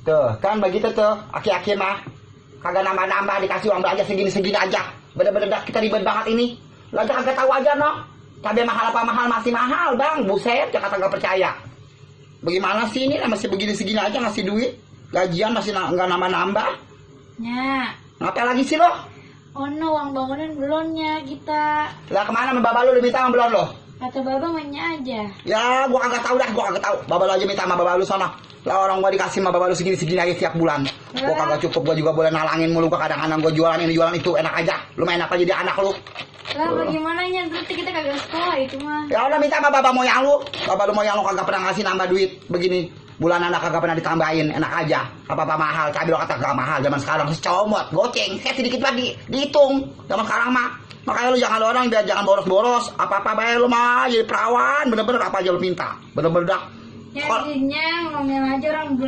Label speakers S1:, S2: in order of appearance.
S1: Tuh, kan begitu tuh, aki-aki mah. Kagak nambah-nambah, dikasih uang belanja segini-segini aja. Bener-bener dah kita ribet banget ini. Lah kagak tahu aja noh. Cabai mahal apa mahal, masih mahal bang. Buset, Jakarta nggak percaya. Bagaimana sih ini masih begini-segini aja ngasih duit. Gajian masih nggak nambah-nambah.
S2: Nya.
S1: Ngapain lagi sih lo?
S2: Oh no, uang bangunan belonnya kita.
S1: Lah kemana sama baba lu minta sama belum lo?
S2: Kata baba mainnya aja.
S1: Ya gua kagak tahu dah, gua kagak tahu. Baba lu aja minta sama baba lu sana. Lah orang gua dikasih sama baba lu segini-segini aja tiap bulan. Gua kagak cukup, gua juga boleh nalangin mulu, gua kadang-kadang gua jualan ini jualan itu, enak aja. Lu main apa jadi anak lu?
S2: Lah bagaimana nya, berarti kita kagak sekolah itu mah.
S1: Ya udah minta sama baba moyang lu. Baba lu moyang lu kagak pernah ngasih nambah duit begini. Bulanan kagak pernah ditambahin, enak aja. Apa-apa mahal, cabai lo kata gak mahal zaman sekarang. Si comot, goceng, sedikit lagi dihitung. Zaman sekarang mah. Makanya lu jangan orang biar jangan boros-boros. Apa-apa bayar lu mah jadi perawan, bener-bener apa aja lu minta. Bener-bener dah.
S2: Ya jadinya ngomel aja orang